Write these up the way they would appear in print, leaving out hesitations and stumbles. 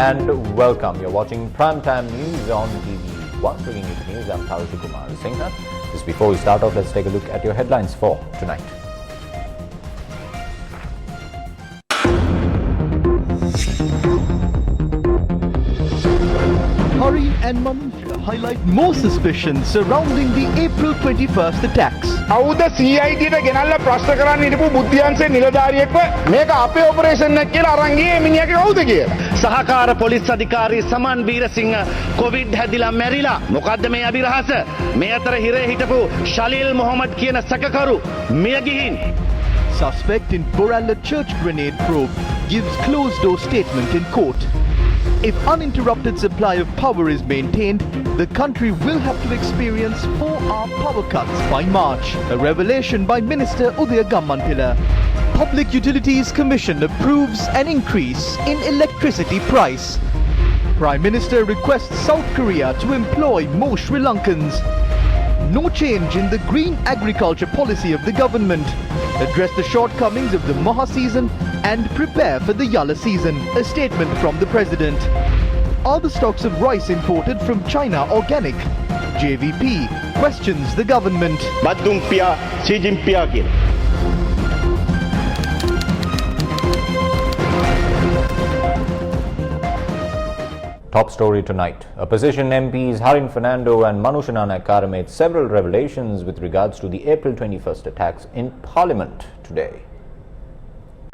and welcome. You're watching Primetime News on TV1, bringing you the news. I'm Kumar. Just before we start off, let's take a look at your headlines for tonight. Hari and Manusha highlight more suspicions surrounding the April 21st attacks. අවුද CID ට ගෙනල්ලා ප්‍රශ්න කරන්න හිටපු බුද්ධියන්සේ නිලධාරියෙක්ව මේක අපේ operation එක කියලා අරන් ගියේ මිනිහාගේ කවුද කියලා. සහකාර පොලිස් අධිකාරී සමන් වීරසිංහ කොවිඩ් හැදිලා මැරිලා. මොකද්ද මේ අභිරහස? මේ අතර හිරේ හිටපු ශලීල් මොහමඩ් කියන සැකකරු මිය ගිහින්. Suspect in Boralla church grenade probe gives closed-door statement in court. If uninterrupted supply of power is maintained, the country will have to experience 4-hour power cuts by March. A revelation by Minister Udaya Gammanpilla. Public Utilities Commission approves an increase in electricity price. Prime Minister requests South Korea to employ more Sri Lankans. No change in the green agriculture policy of the government. Address the shortcomings of the Maha season and prepare for the Yalla season. A statement from the President. Are the stocks of rice imported from China organic? JVP questions the government. බද්දුම්පියා සීජිම්පියා කියන. Top story tonight. Opposition MPs Harin Fernando and Manusha Nayakkara made several revelations with regards to the April 21st attacks in Parliament today.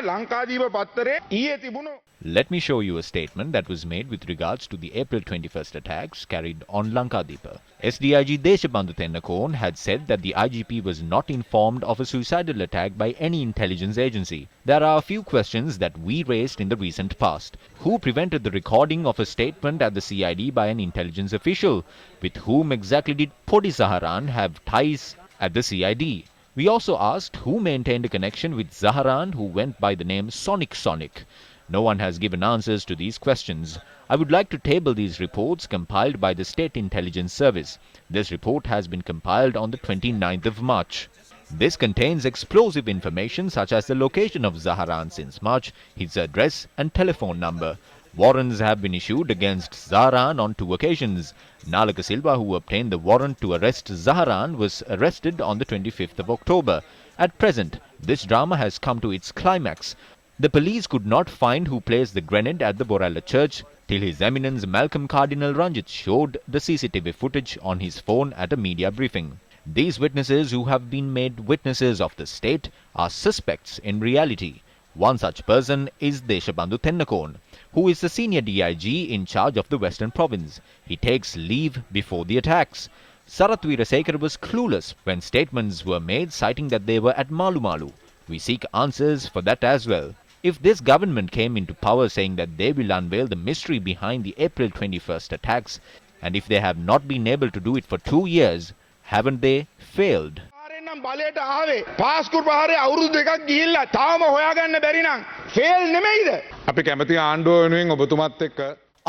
Lankadeepa පත්තරේ ඊයේ තිබුණු Let me show you a statement that was made with regards to the April 21st attacks carried on Lankadeepa. SDIG Deshabandhu Tennakone had said that the IGP was not informed of a suicidal attack by any intelligence agency. There are a few questions that we raised in the recent past. Who prevented the recording of a statement at the CID by an intelligence official? With whom exactly did Podi Zaharan have ties at the CID? We also asked who maintained a connection with Zaharan, who went by the name Sonic. No one has given answers to these questions. I would like to table these reports compiled by the State Intelligence Service. This report has been compiled on the 29th of March. This contains explosive information such as the location of Zaharan since March, his address and telephone number. Warrants have been issued against Zaharan on 2 occasions. Nalaka Silva, who obtained the warrant to arrest Zaharan, was arrested on the 25th of October. At present, this drama has come to its climax. The police could not find who placed the grenade at the Boralla church till His Eminence Malcolm Cardinal Ranjit showed the CCTV footage on his phone at a media briefing. These witnesses, who have been made witnesses of the state, are suspects in reality. One such person is Deshabandhu Tennakone, who is the senior DIG in charge of the Western Province. He takes leave before the attacks. Sarath Weerasekara was clueless when statements were made citing that they were at Malu. We seek answers for that as well. If this government came into power saying that they will unveil the mystery behind the April 21st attacks, and if they have not been able to do it for 2 years, haven't they failed? නම් බලයට ආවේ පාස්කු ප්‍රහාරේ අවුරුදු දෙකක් ගිහිල්ලා තාම හොයාගන්න බැරි නම් ෆේල් නෙමෙයිද? අපි කැමති ආණ්ඩුව වෙනුවෙන් ඔබතුමත් එක්ක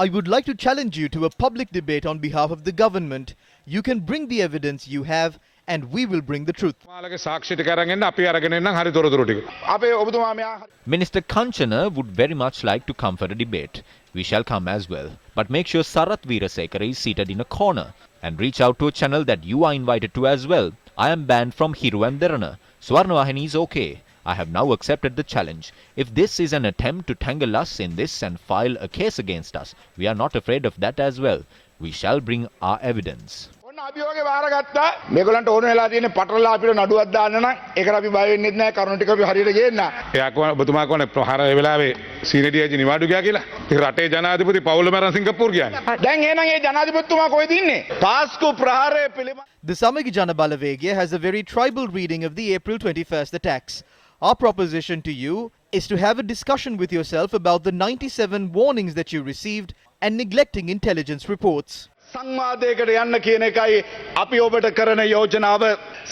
I would like to challenge you to a public debate on behalf of the government. You can bring the evidence you have and we will bring the truth. මාලගේ සාක්ෂි ටික අරගෙන එන්න අපි අරගෙන එන්නම් හරි තොරතුරු ටික. අපේ ඔබතුමා මෙයා Minister Kanchana would very much like to come for a debate. We shall come as well. But make sure Sarath Weerasekara is seated in a corner and reach out to a channel that you are invited to as well. I am banned from Hiru and Derana. Swarnavahini is okay. I have now accepted the challenge. If this is an attempt to tangle us in this and file a case against us, we are not afraid of that as well. We shall bring our evidence. ඔන්න අපි වගේ බාරගත්තා මේගොල්ලන්ට ඕන වෙලා තියෙන පටලලා අපිට නඩුවක් දාන්න නම් ඒකට අපි බය වෙන්නෙත් නැහැ කරුණු ටික අපි හරියට ගේන්න. එයා කොහොම ඔබතුමා කොහොනේ ප්‍රහාර ඒ වෙලාවේ සීනියර් නිවාඩු ගියා කියලා. ඒ රටේ ජනාධිපති පවුල මරන් සිංගප්පූර් ගියානේ. දැන් එහෙනම් ඒ ජනාධිපතිතුමා කොහෙද ඉන්නේ? පාස්කු ප්‍රහාරය පිළිබඳ The Samagi Jana Balavegya has a very tribal reading of the April 21st attacks. Our proposition to you is to have a discussion with yourself about the 97 warnings that you received and neglecting intelligence reports. සංවාදයකට යන්න කියන එකයි අපි ඔබට කරන යෝජනාව.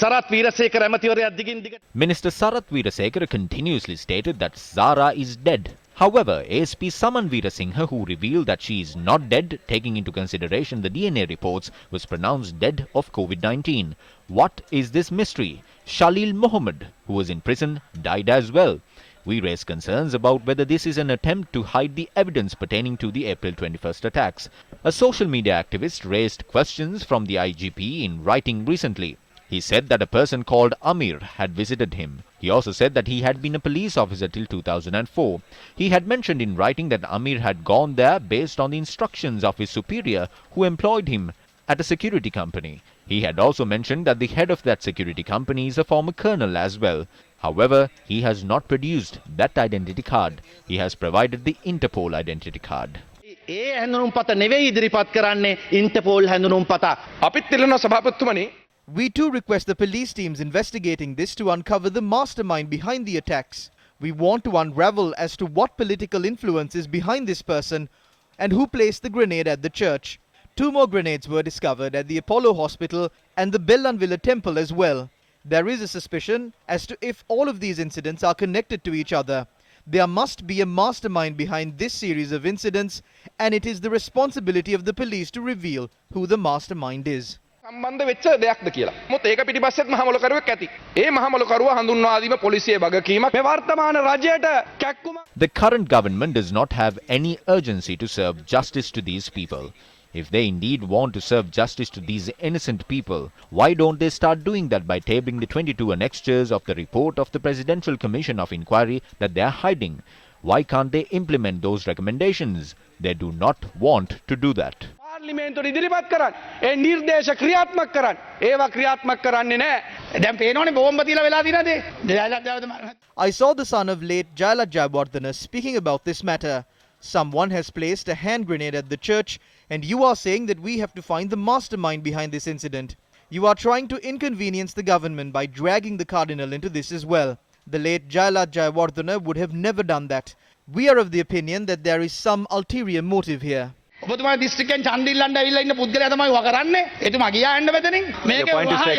සරත් වීරසේකර ඇමතිවරයා දිගින් දිගට Minister Sarath Weerasekara continuously stated that Zara is dead. However, ASP Saman Veerasinghe, who revealed that she is not dead, taking into consideration the DNA reports, was pronounced dead of COVID-19. What is this mystery? Shalil Mohammed, who was in prison, died as well. We raise concerns about whether this is an attempt to hide the evidence pertaining to the April 21st attacks. A social media activist raised questions from the IGP in writing recently. He said that a person called Amir had visited him. He also said that he had been a police officer till 2004. He had mentioned in writing that Amir had gone there based on the instructions of his superior who employed him at a security company. He had also mentioned that the head of that security company is a former colonel as well. However, he has not produced that identity card. He has provided the Interpol identity card. ඒ හැඳුනුම්පත නෙවෙයි ඉදිරිපත් කරන්නේ ඉන්ටර්පෝල් හැඳුනුම්පත. අපිත් ඉල්ලනවා සභාපතිතුමනි We too request the police teams investigating this to uncover the mastermind behind the attacks. We want to unravel as to what political influence is behind this person and who placed the grenade at the church. 2 more grenades were discovered at the Apollo Hospital and the Bellanvilla Temple as well. There is a suspicion as to if all of these incidents are connected to each other. There must be a mastermind behind this series of incidents, and it is the responsibility of the police to reveal who the mastermind is. සම්බන්ධ වෙච්ච දෙයක්ද කියලා. මොකද ඒක පිටිපස්සෙත් මහමොලකරුවෙක් ඇති. ඒ මහමොලකරුව හඳුන්වා දීම පොලිසියේ වගකීමක්. මේ වර්තමාන රජයට කැක්කුම. The current government does not have any urgency to serve justice to these people. If they indeed want to serve justice to these innocent people, why don't they start doing that by tabling the 22 annexures of the report of the Presidential Commission of Inquiry that they are hiding? Why can't they implement those recommendations? They do not want to do that. පාර්ලිමේන්තුවට ඉදිරිපත් කරන්න. ඒ නිර්දේශ ක්‍රියාත්මක කරන්න. ඒවා ක්‍රියාත්මක කරන්නේ නැහැ. දැන් පේනෝනේ බෝම්බ තියලා වෙලා තියෙනද? I saw the son of late Jayala Jayawardena speaking about this matter. Someone has placed a hand grenade at the church, and you are saying that we have to find the mastermind behind this incident. You are trying to inconvenience the government by dragging the cardinal into this as well. The late Jayala Jayawardena would have never done that. We are of the opinion that there is some ulterior motive here. ඔබතුමා දිස්ත්‍රික්කෙන් ඡන්ද ඉල්ලන්න ඇවිල්ලා ඉන්න පුද්ගලයා තමයි වා කරන්නේ. එතුමා ගියා යන්න මෙතනින්. මේක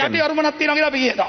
යටි අරුමනක් තියෙනවා කියලා අපි කියනවා.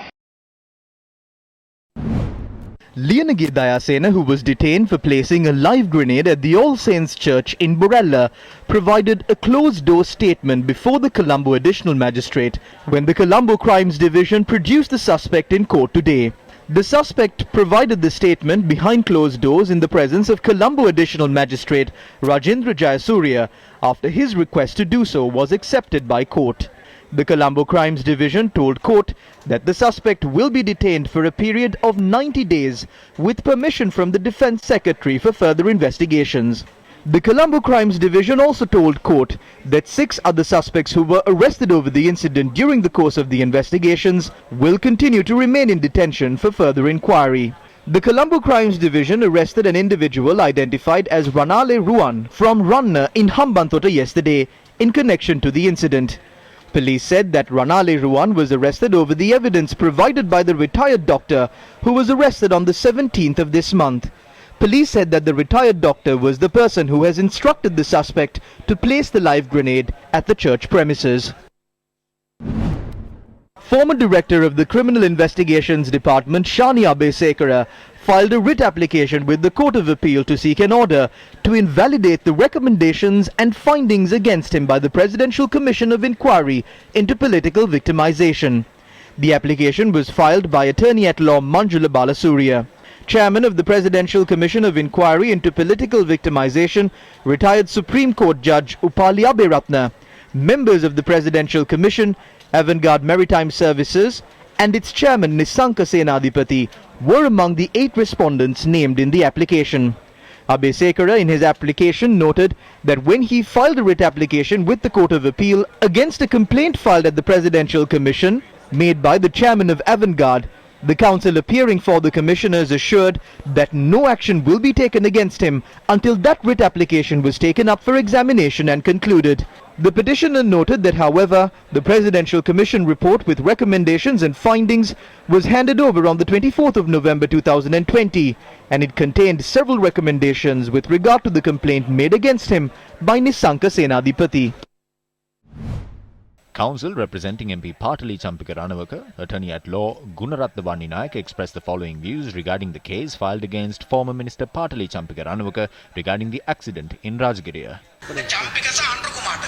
Leonage Dayasena, who was detained for placing a live grenade at the All Saints Church in Borella, provided a closed-door statement before the Colombo Additional Magistrate when the Colombo Crimes Division produced the suspect in court today. The suspect provided the statement behind closed doors in the presence of Colombo Additional Magistrate Rajendra Jayasuriya after his request to do so was accepted by court. The Colombo Crimes Division told court that the suspect will be detained for a period of 90 days with permission from the Defence Secretary for further investigations. The Colombo Crimes Division also told court that 6 other suspects who were arrested over the incident during the course of the investigations will continue to remain in detention for further inquiry. The Colombo Crimes Division arrested an individual identified as Ranale Ruan from Ranna in Hambantota yesterday in connection to the incident. Police said that Ranale Ruan was arrested over the evidence provided by the retired doctor who was arrested on the 17th of this month. Police said that the retired doctor was the person who has instructed the suspect to place the live grenade at the church premises. Former Director of the Criminal Investigations Department, Shani Abesekara, filed a writ application with the Court of Appeal to seek an order to invalidate the recommendations and findings against him by the Presidential Commission of Inquiry into Political Victimization. The application was filed by Attorney-at-Law Manjula Balasuriya. Chairman of the Presidential Commission of Inquiry into Political Victimization, retired Supreme Court Judge Upali Aberatna, members of the Presidential Commission, Avantgarde Maritime Services, and its chairman Nisanka Senadipati were among the 8 respondents named in the application. Abesekara in his application noted that when he filed a writ application with the Court of Appeal against a complaint filed at the Presidential Commission made by the chairman of Avantgarde, the counsel appearing for the commissioners assured that no action will be taken against him until that writ application was taken up for examination and concluded. The petitioner noted that, however, the Presidential Commission report with recommendations and findings was handed over on the 24th of November 2020, and it contained several recommendations with regard to the complaint made against him by Nisanka Senadipati. Counsel representing MP Patali Champika Ranawaka, Attorney-at-Law Gunaratna Vanninayaka expressed the following views regarding the case filed against former Minister Patali Champika Ranawaka regarding the accident in Rajgiriya.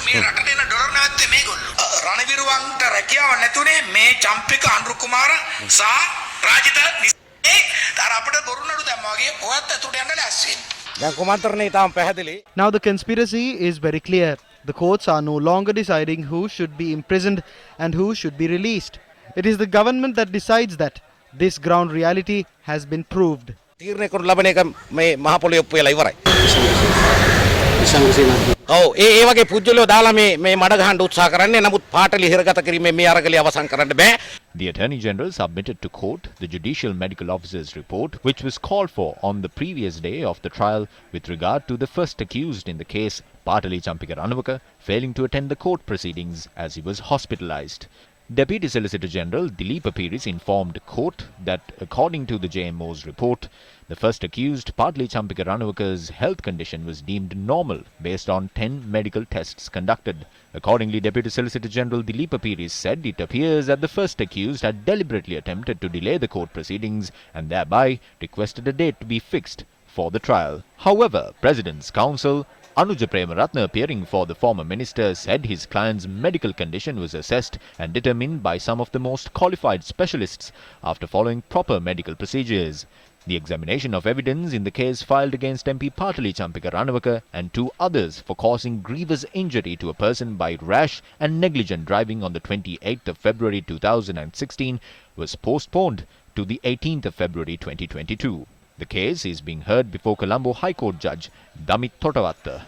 මේ රටට එන dollar නැත්තේ මේගොල්ලෝ රණවිරුවන්ට රැකියාව නැතුනේ මේ චම්පික අනුරු කුමාර සහ රාජිත අර අපිට බොරු නඩු දැම්මා වගේ ඔයත් ඇතුළට යන්න ලෑස්ති වෙන්න. දැන් කුමන්ත්‍රණය තාම පැහැදිලි. Now the conspiracy is very clear. The courts are no longer deciding who should be imprisoned and who should be released. It is the government that decides that. This ground reality has been proved. තීරණය කරනු ලබන එක මේ මහ පොළොවේ ඔප්පු වෙලා ඉවරයි. ඔව් ඒ වගේ පුජ්‍යලෝ දාලා මේ මඩ ගහන්න උත්සාහ කරන්නේ. නමුත් පාටලි හිරගත කිරීමේ මේ අරගලිය අවසන් කරන්න බෑ. The Attorney General submitted to court the Judicial Medical Officer's report, which was called for on the previous day of the trial with regard to the first accused in the case, Patali Champika Ranavaka, failing to attend the court proceedings as he was hospitalized. Deputy Solicitor General Dilip Apiris informed court that according to the JMO's report, the first accused, Patali Champika Ranavaka's health condition was deemed normal based on 10 medical tests conducted. Accordingly, Deputy Solicitor General Dilip Apiris said it appears that the first accused had deliberately attempted to delay the court proceedings and thereby requested a date to be fixed for the trial. However, President's counsel Anuja Premaratna, appearing for the former minister, said his client's medical condition was assessed and determined by some of the most qualified specialists after following proper medical procedures. The examination of evidence in the case filed against MP Patali Champika Ranavaka and 2 others for causing grievous injury to a person by rash and negligent driving on the 28th of February 2016 was postponed to the 18th of February 2022. The case is being heard before Colombo High Court Judge Damit Thotavatta.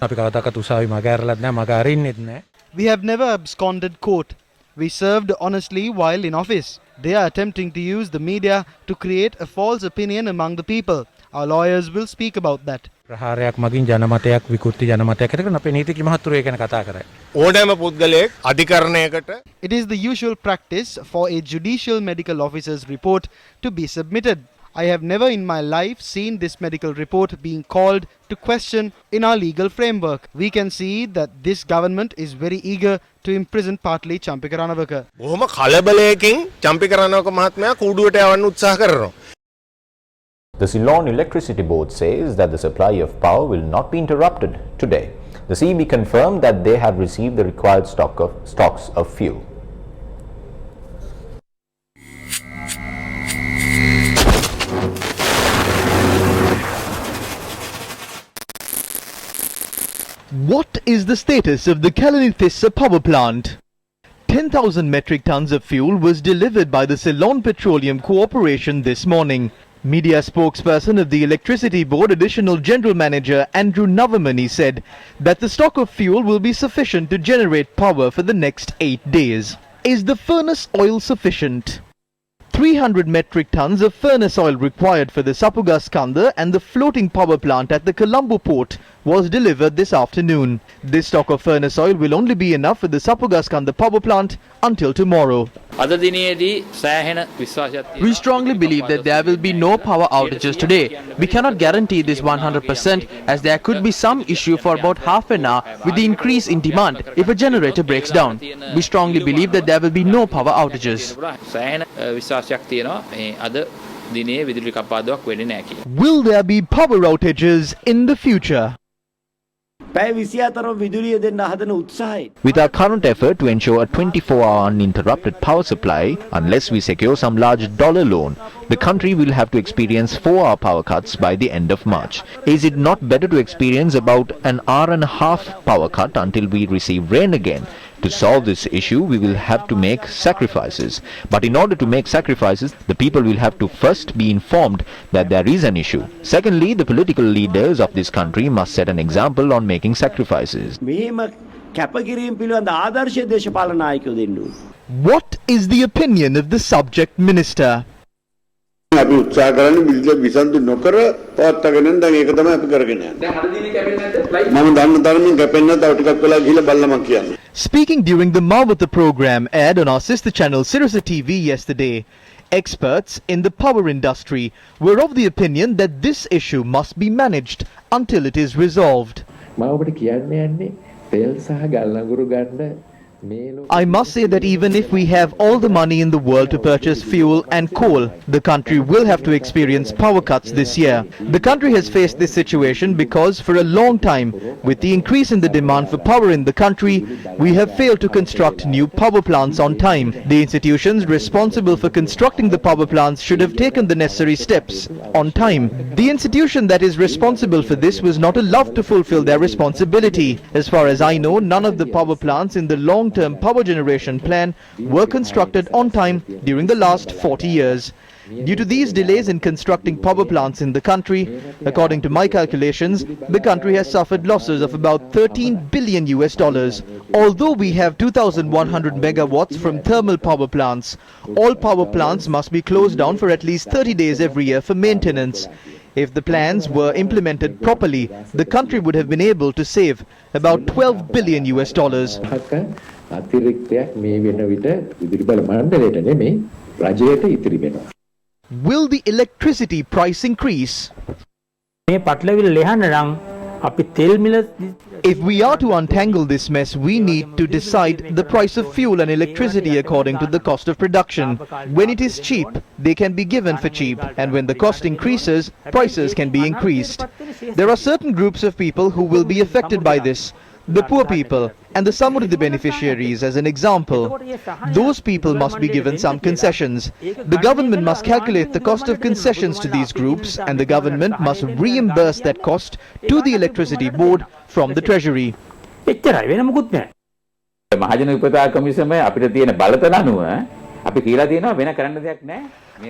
We have never absconded court. We served honestly while in office. They are attempting to use the media to create a false opinion among the people. Our lawyers will speak about that. ප්‍රහාරයක් මගින් ජනමතයක් විකෘති ජනමතයක් ඇති කරන අපේ නීතිඥ මහතුරු ඒ ගැන කතා කරයි. ඕනෑම පුද්ගලයෙක් අධිකරණයකට It is the usual practice for a judicial medical officer's report to be submitted. I have never in my life seen this medical report being called to question in our legal framework. We can see that this government is very eager to imprison Patali Champika Ranavaka. බොහොම කලබලයකින් චම්පික රණවක මහත්මයා කූඩුවට යවන්න උත්සාහ කරනවා. The Ceylon Electricity Board says that the supply of power will not be interrupted today. The CEB confirmed that they have received the required stocks of fuel. What is the status of the Kalanithissa power plant? 10,000 metric tons of fuel was delivered by the Ceylon Petroleum Corporation this morning. Media spokesperson of the Electricity Board Additional General Manager Andrew Navamani said that the stock of fuel will be sufficient to generate power for the next 8 days. Is the furnace oil sufficient? 300 metric tons of furnace oil required for the Sapuga Skanda and the floating power plant at the Colombo port was delivered this afternoon. This stock of furnace oil will only be enough for the Sapuga Skanda power plant until tomorrow. We strongly believe that there will be no power outages today. We cannot guarantee this 100% as there could be some issue for about half an hour with the increase in demand if a generator breaks down. We strongly believe that there will be no power outages. Will there be power outages in the future? With our current effort to ensure a 24-hour uninterrupted power supply, unless we secure some large dollar loan, the country will have to experience 4-hour power cuts by the end of March. Is it not better to experience about an hour and a half power cut until we receive rain again? To solve this issue, we will have to make sacrifices. But in order to make sacrifices, the people will have to first be informed that there is an issue. Secondly, the political leaders of this country must set an example on making sacrifices. What is the opinion of the subject minister? අපි උත්සාහ කරන්නේ විසඳු නොකර පවත්වාගෙන යන දැන් ඒක තමයි අපි කරගෙන යන්නේ. මම දන්න තරමින් කැපෙන්න තව ටිකක් වෙලා ගිහලා බල්ලමක් කියන්නේ. Speaking during the Mawata program aired on our sister channel Sirasa TV yesterday, experts in the power industry were of the opinion that this issue must be managed until it is resolved. මම ඔබට කියන්න යන්නේ තෙල් සහ ගල් අඟුරු ගන්න I must say that even if we have all the money in the world to purchase fuel and coal, the country will have to experience power cuts this year. The country has faced this situation because for a long time, with the increase in the demand for power in the country, we have failed to construct new power plants on time. The institutions responsible for constructing the power plants should have taken the necessary steps on time. The institution that is responsible for this was not allowed to fulfill their responsibility. As far as I know, none of the power plants in the long-term power generation plan were constructed on time during the last 40 years. Due to these delays in constructing power plants in the country, according to my calculations, the country has suffered losses of about $13 billion. Although we have 2,100 megawatts from thermal power plants, all power plants must be closed down for at least 30 days every year for maintenance. If the plans were implemented properly, the country would have been able to save about $12 billion. Will the electricity price increase? If we are to untangle this mess, we need to decide the price of fuel and electricity according to the cost of production. When it is cheap, they can be given for cheap, and when the cost increases, prices can be increased. There are certain groups of people who will be affected by this. The poor people and the Samurdi beneficiaries as an example. Those people must be given some concessions. The government must calculate the cost of concessions to these groups, and the government must reimburse that cost to the electricity board from the treasury.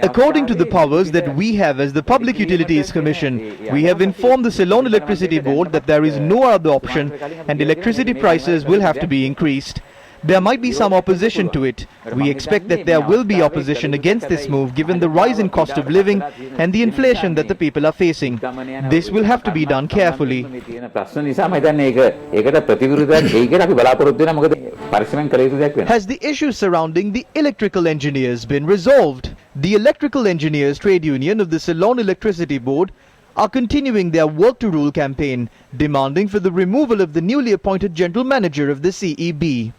According to the powers that we have as the Public Utilities Commission, we have informed the Ceylon Electricity Board that there is no other option and electricity prices will have to be increased. There might be some opposition to it. We expect that there will be opposition against this move given the rise in cost of living and the inflation that the people are facing. This will have to be done carefully. Has the issue surrounding the electrical engineers been resolved? The Electrical Engineers Trade Union of the Ceylon Electricity Board are continuing their Work to Rule campaign, demanding for the removal of the newly appointed General Manager of the CEB.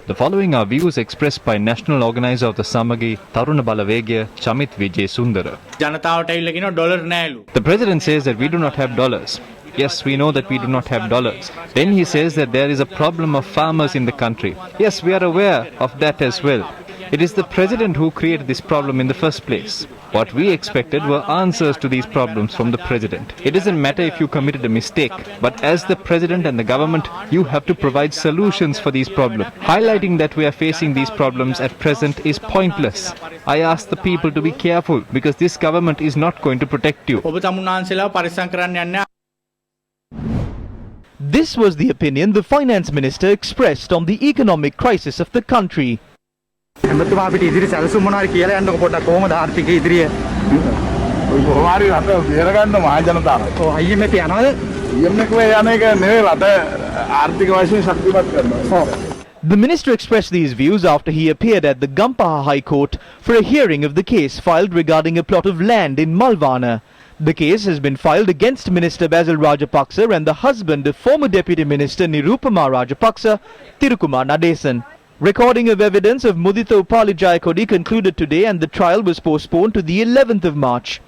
The following are views expressed by National Organizer of the Samagi, Taruna Balavegya, Chamit Vijay Sundara. The President says that we do not have dollars. Yes, we know that we do not have dollars. Then he says that there is a problem of farmers in the country. Yes, we are aware of that as well. It is the President who created this problem in the first place. What we expected were answers to these problems from the President. It doesn't matter if you committed a mistake, but as the President and the government, you have to provide solutions for these problems. Highlighting that we are facing these problems at present is pointless. I ask the people to be careful because this government is not going to protect you. This was the opinion the Finance Minister expressed on the economic crisis of the country. The minister expressed these views after he appeared at the Gampaha High Court for a hearing of the case filed regarding a plot of land in Malvana. The case has been filed against Minister Basil Rajapaksa and the husband of former Deputy Minister Nirupama Rajapaksa, Thirukumar Nadesan. Recording of evidence of Mudita Upali Jayakodi concluded today and the trial was postponed to the 11th of March.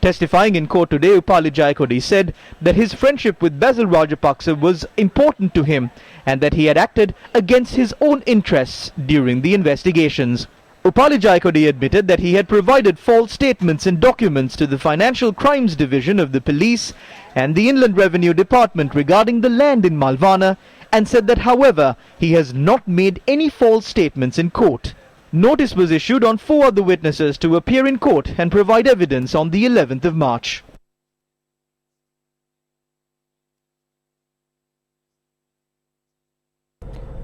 Testifying in court today, Upali Jayakodi said that his friendship with Basil Rajapaksa was important to him and that he had acted against his own interests during the investigations. Upali Jayakodi admitted that he had provided false statements and documents to the Financial Crimes Division of the Police and the Inland Revenue Department regarding the land in Malvana, and said that, however, he has not made any false statements in court. Notice was issued on 4 other witnesses to appear in court and provide evidence on the 11th of March.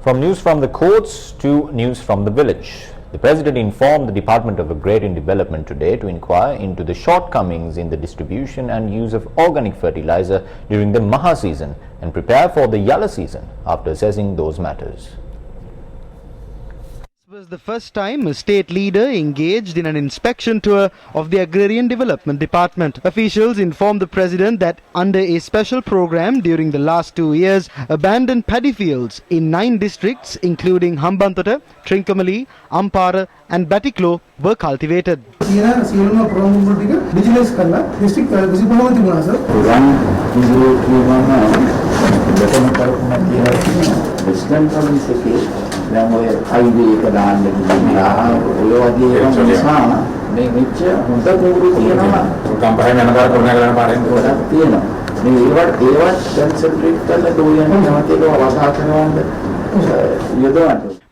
From news from the courts to news from the village. The President informed the Department of Agrarian Development today to inquire into the shortcomings in the distribution and use of organic fertilizer during the Maha season and prepare for the Yala season after assessing those matters. was the first time a state leader engaged in an inspection tour of the Agrarian Development Department. Officials informed the president that under a special program during the last 2 years, abandoned paddy fields in 9 districts including Hambantota, Trincomalee, Ampara and Batiklo were cultivated.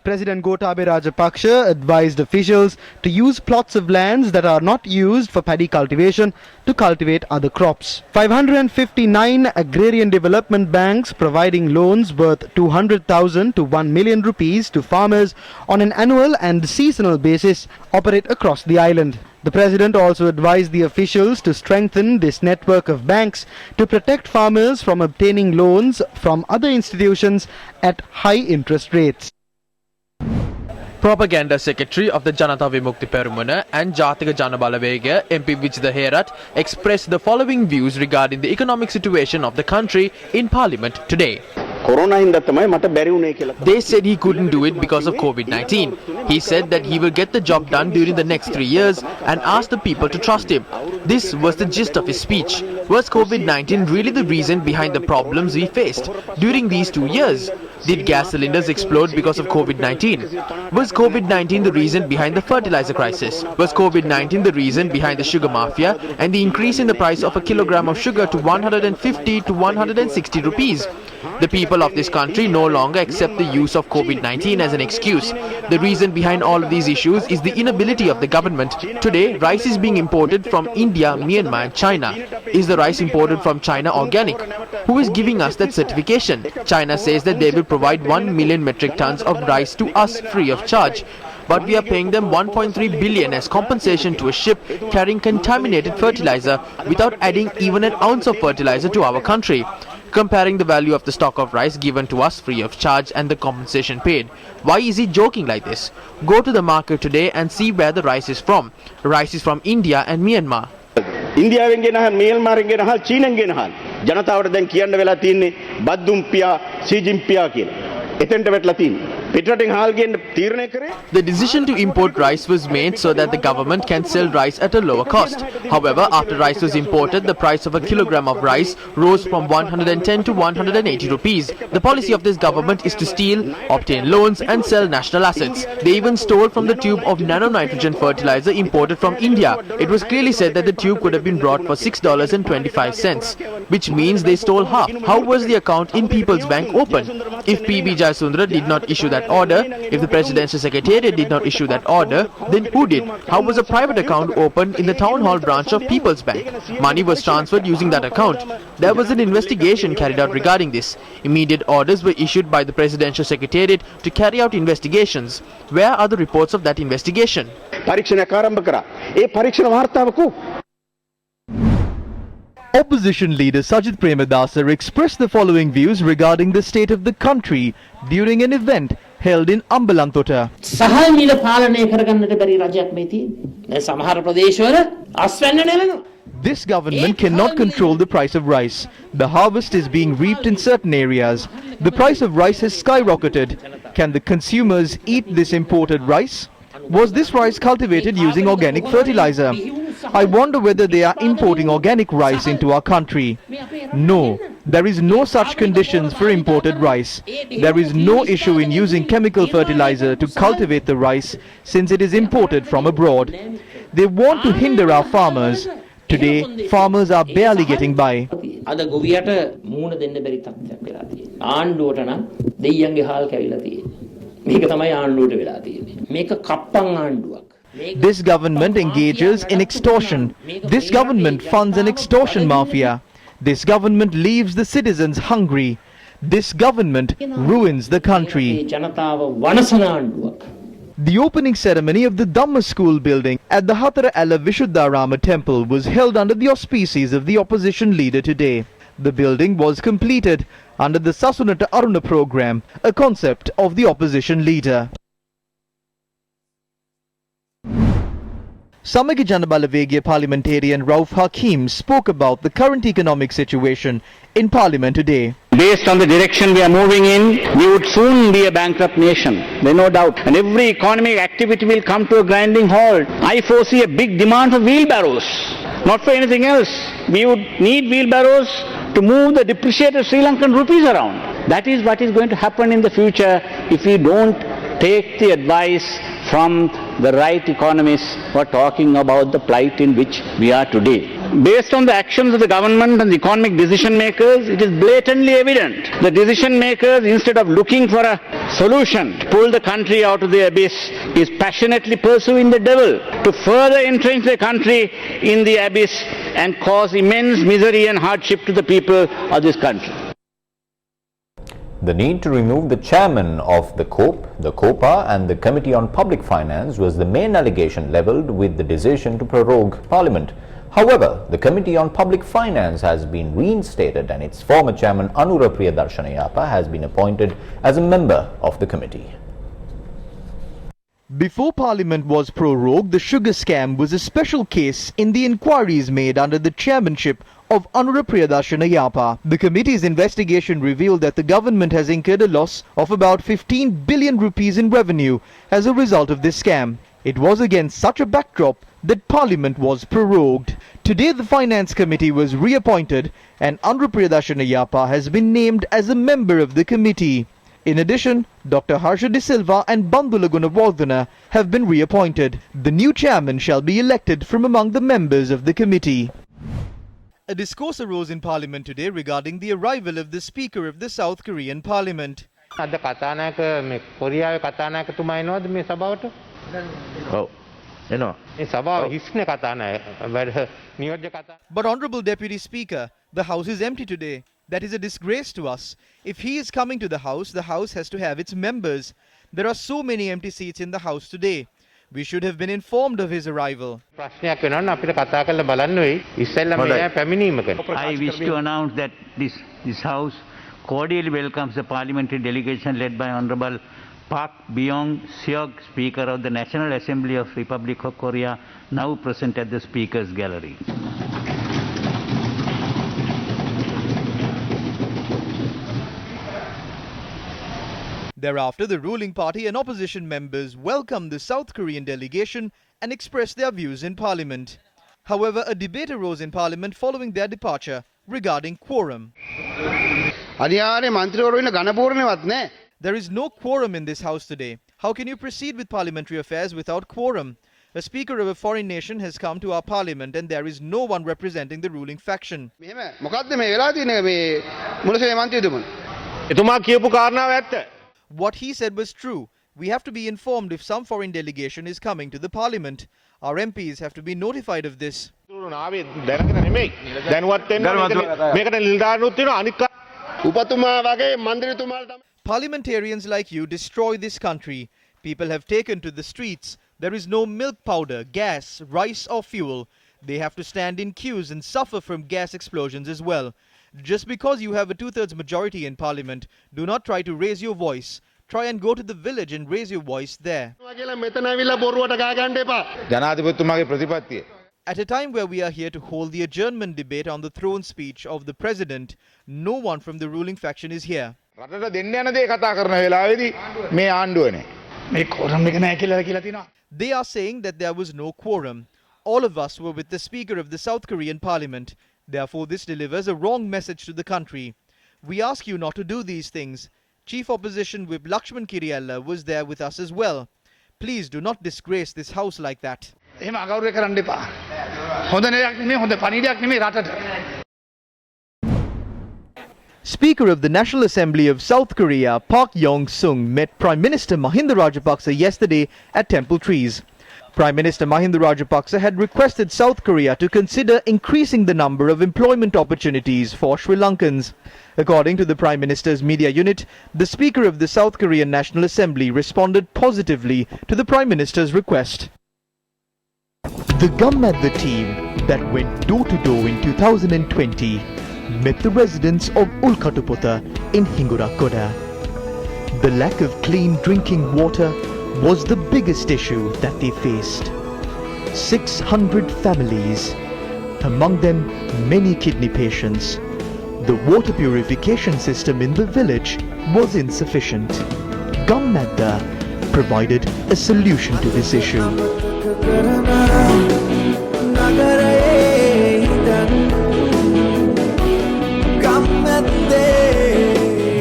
President Gotabaya Rajapaksa advised officials to use plots of lands that are not used for paddy cultivation to cultivate other crops. 559 agrarian development banks providing loans worth 200,000 to 1 million rupees to farmers on an annual and seasonal basis operate across the island. The president also advised the officials to strengthen this network of banks to protect farmers from obtaining loans from other institutions at high interest rates. Propaganda Secretary of the Janata Vimukti Peramuna and Jatika Jana Balawega, MP Vijitha Herat, expressed the following views regarding the economic situation of the country in Parliament today. They said he couldn't do it because of COVID-19. He said that he will get the job done during the next 3 years and asked the people to trust him. This was the gist of his speech. Was COVID-19 really the reason behind the problems we faced during these 2 years? Did gas cylinders explode because of COVID-19? Was COVID-19 the reason behind the fertilizer crisis? Was COVID-19 the reason behind the sugar mafia and the increase in the price of a kilogram of sugar to 150 to 160 rupees? The people of this country no longer accept the use of COVID-19 as an excuse. The reason behind all of these issues is the inability of the government. Today, rice is being imported from India, Myanmar and China. Is the rice imported from China organic? Who is giving us that certification? China says that they will provide 1 million metric tons of rice to us free of charge. But we are paying them 1.3 billion as compensation to a ship carrying contaminated fertilizer without adding even an ounce of fertilizer to our country. Comparing the value of the stock of rice given to us free of charge and the compensation paid. Why is he joking like this? Go to the market today and see where the rice is from. Rice is from India and Myanmar. ඉන්දියාවෙන් ගෙනහල් මියන්මාරෙන් ගෙනහල් චීනෙන් ගෙනහල් ජනතාවට දැන් කියන්න වෙලා තියෙන්නේ බද්දුම් පියා සීජින් පියා කියලා. එතෙන්ට වැටලා තියෙන්නේ. පිටරටින් හාල් ගේන්න තීරණය කරේ. The decision to import rice was made so that the government can sell rice at a lower cost. However, after rice was imported, the price of a kilogram of rice rose from 110 to 180 rupees. The policy of this government is to steal, obtain loans and sell national assets. They even stole from the tube of nano-nitrogen fertilizer imported from India. It was clearly said that the tube could have been brought for $6.25, which means they stole half. How was the account in People's Bank open? If PB Jayasundara did not issue that order, if the Presidential Secretariat did not issue that order, then who did? How was a private account opened in the Town Hall branch of People's Bank? Money was transferred using that account. There was an investigation carried out regarding this. Immediate orders were issued by the Presidential Secretariat to carry out investigations. Where are the reports of that investigation? Opposition leader Sajid Premadasa expressed the following views regarding the state of the country during an event held in Ambalantota. සහල් මිල පාලනය කරගන්නට බැරි රජයක් මේ තියෙන්නේ. දැන් සමහර ප්‍රදේශවල අස්වැන්න නෙලනවා. This government cannot control the price of rice. The harvest is being reaped in certain areas. The price of rice has skyrocketed. Can the consumers eat this imported rice? Was this rice cultivated using organic fertilizer? I wonder whether they are importing organic rice into our country. No, there is no such conditions for imported rice. There is no issue in using chemical fertilizer to cultivate the rice since it is imported from abroad. They want to hinder our farmers. Today, farmers are barely getting by. අද ගොවියට මූණ දෙන්න බැරි තත්ත්වයක් වෙලා තියෙනවා. ආණ්ඩුවට නම් දෙයියන්ගේ හාල් කැවිලා තියෙනවා. මේක තමයි ආණ්ඩුවට වෙලා තියෙන්නේ. මේක කප්පන් ආණ්ඩුවක්. This government engages in extortion. This government funds an extortion mafia. This government leaves the citizens hungry. This government ruins the country. ජනතාව වනසන ආණ්ඩුවක්. The opening ceremony of the Dhamma school building at the Hatara Ala Vishuddharama temple was held under the auspices of the opposition leader today. The building was completed under the Sasunata Aruna program, a concept of the opposition leader. Samagi Janabalawegya parliamentarian Rauf Hakim spoke about the current economic situation in Parliament today. Based on the direction we are moving in, we would soon be a bankrupt nation. There's no doubt. And every economic activity will come to a grinding halt. I foresee a big demand for wheelbarrows. Not for anything else. We would need wheelbarrows to move the depreciated Sri Lankan rupees around. That is what is going to happen in the future if we don't take the advice from the right economists who are talking about the plight in which we are today. Based on the actions of the government and the economic decision makers, it is blatantly evident the decision makers, instead of looking for a solution to pull the country out of the abyss, is passionately pursuing the devil to further entrench the country in the abyss and cause immense misery and hardship to the people of this country. The need to remove the chairman of the COPA and the Committee on Public Finance was the main allegation levelled with the decision to prorogue Parliament. However, the Committee on Public Finance has been reinstated and its former chairman Anura Priyadarshana has been appointed as a member of the committee. Before Parliament was prorogued, the sugar scam was a special case in the inquiries made under the chairmanship of Anura Priyadarshana. The committee's investigation revealed that the government has incurred a loss of about 15 billion rupees in revenue as a result of this scam. It was against such a backdrop that Parliament was prorogued. Today the Finance Committee was reappointed and Anura Priyadarshana has been named as a member of the committee. In addition, Dr. Harsha De Silva and Bandula Gunawardhana have been reappointed. The new chairman shall be elected from among the members of the committee. A discourse arose in Parliament today regarding the arrival of the Speaker of the South Korean Parliament. But Honourable Deputy Speaker, the House is empty today. That is a disgrace to us. If he is coming to the House has to have its members. There are so many empty seats in the House today. We should have been informed of his arrival. I wish to announce that this House cordially welcomes the parliamentary delegation led by Honourable Park Byung-seok, Speaker of the National Assembly of Republic of Korea, now present at the Speaker's Gallery. Thereafter, the ruling party and opposition members welcomed the South Korean delegation and expressed their views in Parliament. However, a debate arose in Parliament following their departure regarding quorum. There is no quorum in this House today. How can you proceed with parliamentary affairs without quorum? A speaker of a foreign nation has come to our Parliament and there is no one representing the ruling faction. What he said was true. We have to be informed if some foreign delegation is coming to the Parliament. Our MPs have to be notified of this. Parliamentarians like you destroy this country. People have taken to the streets. There is no milk powder, gas, rice or fuel. They have to stand in queues and suffer from gas explosions as well. Just because you have a two-thirds majority in Parliament, do not try to raise your voice. Try and go to the village and raise your voice there. At a time where we are here to hold the adjournment debate on the throne speech of the President, no one from the ruling faction is here. They are saying that there was no quorum. All of us were with the Speaker of the South Korean Parliament. Therefore, this delivers a wrong message to the country. We ask you not to do these things. Chief Opposition Whip Lakshman Kiriella was there with us as well. Please do not disgrace this House like that. Speaker of the National Assembly of South Korea, Park Yong-sung, met Prime Minister Mahinda Rajapaksa yesterday at Temple Trees. Prime Minister Mahinda Rajapaksa had requested South Korea to consider increasing the number of employment opportunities for Sri Lankans. According to the Prime Minister's media unit, the Speaker of the South Korean National Assembly responded positively to the Prime Minister's request. The Gammadda team that went door-to-door in 2020 met the residents of Ulkatupota in Hingurakoda. The lack of clean drinking water was the biggest issue that they faced. 600 families, among them many kidney patients. The water purification system in the village was insufficient. Gamnadda provided a solution to this issue.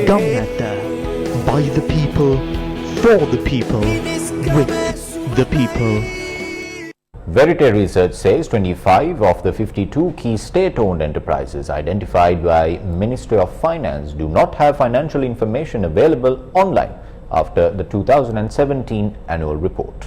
Gamnadda, by the people, for the people, with the people. Verite Research says 25 of the 52 key state-owned enterprises identified by Ministry of Finance do not have financial information available online after the 2017 annual report.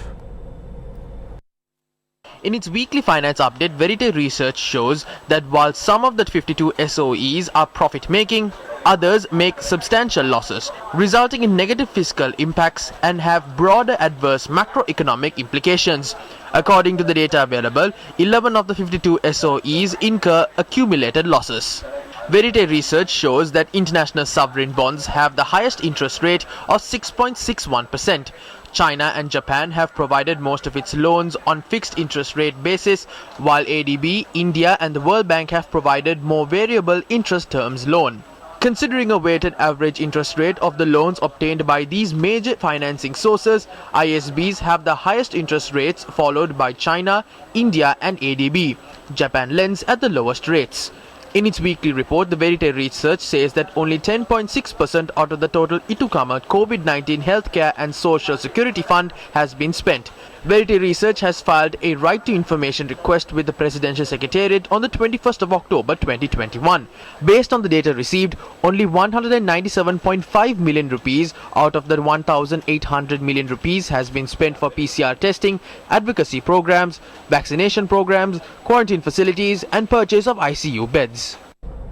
In its weekly finance update, Verite Research shows that while some of the 52 SOEs are profit-making, others make substantial losses, resulting in negative fiscal impacts and have broader adverse macroeconomic implications. According to the data available, 11 of the 52 SOEs incur accumulated losses. Verite Research shows that international sovereign bonds have the highest interest rate of 6.61%. China and Japan have provided most of its loans on fixed interest rate basis, while ADB, India and the World Bank have provided more variable interest terms loan. Considering a weighted average interest rate of the loans obtained by these major financing sources, ISBs have the highest interest rates, followed by China, India and ADB. Japan lends at the lowest rates. In its weekly report, the Verite Research says that only 10.6% out of the total Itukama COVID-19 Healthcare and Social Security Fund has been spent. Verite Research has filed a right to information request with the Presidential Secretariat on the 21st of October 2021. Based on the data received, only 197.5 million rupees out of the 1,800 million rupees has been spent for PCR testing, advocacy programs, vaccination programs, quarantine facilities and purchase of ICU beds.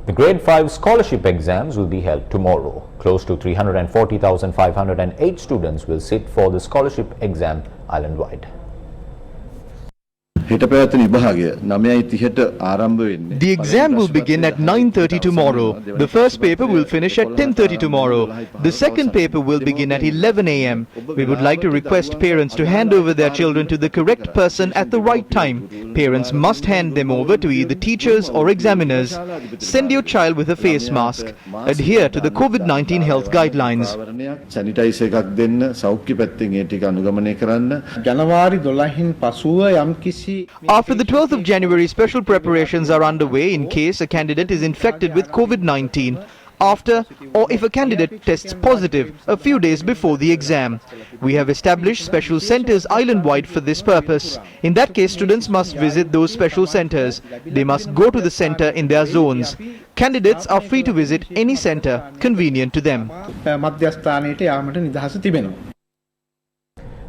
The Grade 5 scholarship exams will be held tomorrow. Close to 340,508 students will sit for the scholarship exam island-wide. The exam will begin at 9:30 tomorrow. The first paper will finish at 10:30 tomorrow. The second paper will begin at 11 a.m. We would like to request parents to hand over their children to the correct person at the right time. Parents must hand them over to either teachers or examiners. Send your child with a face mask. Adhere to the COVID-19 health guidelines. After the 12th of January, special preparations are underway in case a candidate is infected with COVID-19 after or if a candidate tests positive a few days before the exam. We have established special centers island-wide for this purpose. In that case, students must visit those special centers. They must go to the center in their zones. Candidates are free to visit any center convenient to them.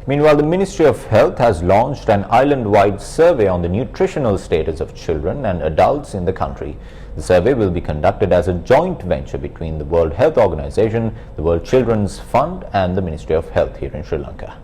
Meanwhile, the Ministry of Health has launched an island-wide survey on the nutritional status of children and adults in the country. The survey will be conducted as a joint venture between the World Health Organization, the World Children's Fund and the Ministry of Health here in Sri Lanka.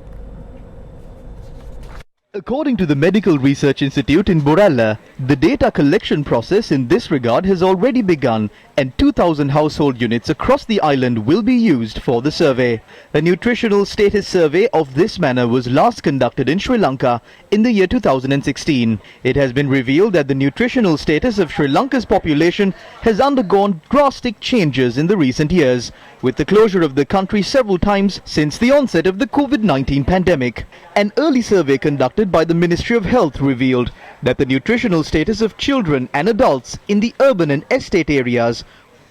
According to the Medical Research Institute in Boralla, the data collection process in this regard has already begun and 2,000 household units across the island will be used for the survey. A nutritional status survey of this manner was last conducted in Sri Lanka in the year 2016. It has been revealed that the nutritional status of Sri Lanka's population has undergone drastic changes in the recent years, with the closure of the country several times since the onset of the COVID-19 pandemic. An early survey conducted by the Ministry of Health revealed that the nutritional status of children and adults in the urban and estate areas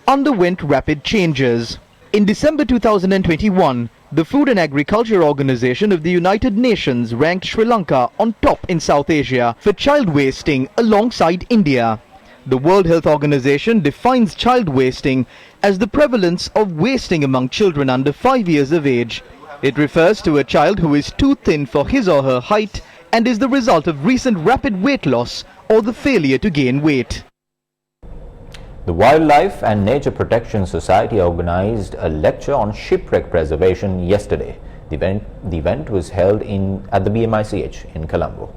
underwent rapid changes. In December 2021, the Food and Agriculture Organization of the United Nations ranked Sri Lanka on top in South Asia for child wasting alongside India. The World Health Organization defines child wasting as the prevalence of wasting among children under 5 years of age. It refers to a child who is too thin for his or her height and is the result of recent rapid weight loss or the failure to gain weight. The Wildlife and Nature Protection Society organized a lecture on shipwreck preservation yesterday. The event was held at the BMICH in Colombo.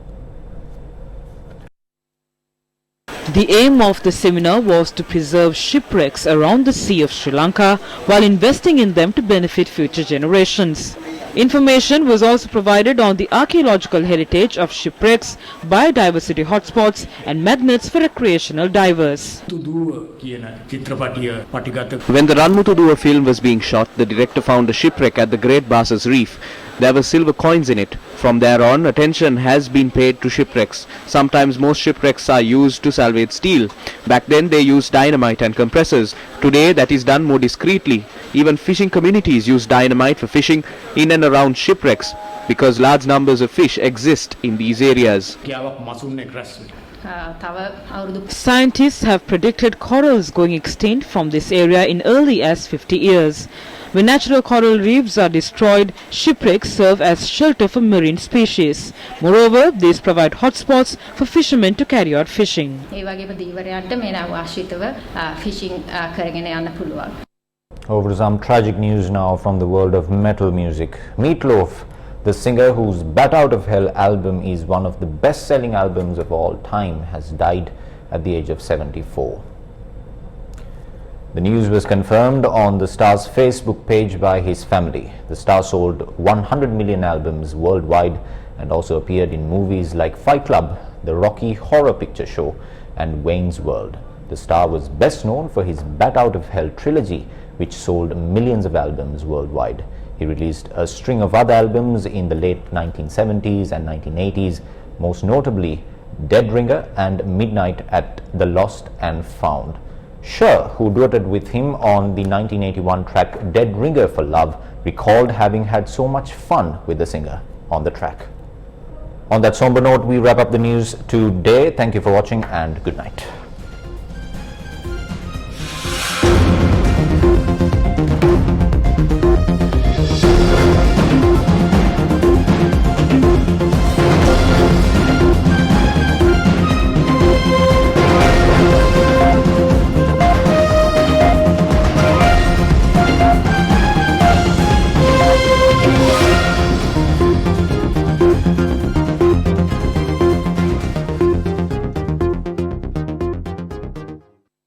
The aim of the seminar was to preserve shipwrecks around the sea of Sri Lanka while investing in them to benefit future generations. Information was also provided on the archaeological heritage of shipwrecks, biodiversity hotspots and magnets for recreational divers. When the Ranmutuduwa film was being shot, the director found a shipwreck at the Great Bass's Reef. There were silver coins in it. From there on, attention has been paid to shipwrecks. Sometimes most shipwrecks are used to salvage steel. Back then they used dynamite and compressors. Today that is done more discreetly. Even fishing communities use dynamite for fishing in and around shipwrecks because large numbers of fish exist in these areas. Scientists have predicted corals going extinct from this area in early as 50 years. When natural coral reefs are destroyed, shipwrecks serve as shelter for marine species. Moreover, these provide hotspots for fishermen to carry out fishing. Over to some tragic news now from the world of metal music. Meatloaf, the singer whose Bat Out of Hell album is one of the best-selling albums of all time, has died at the age of 74. The news was confirmed on the star's Facebook page by his family. The star sold 100 million albums worldwide and also appeared in movies like Fight Club, The Rocky Horror Picture Show and Wayne's World. The star was best known for his Bat Out of Hell trilogy, which sold millions of albums worldwide. He released a string of other albums in the late 1970s and 1980s, most notably Dead Ringer and Midnight at the Lost and Found. Cher, who duetted with him on the 1981 track Dead Ringer for Love, recalled having had so much fun with the singer on the track. On that somber note, we wrap up the news today. Thank you for watching and good night.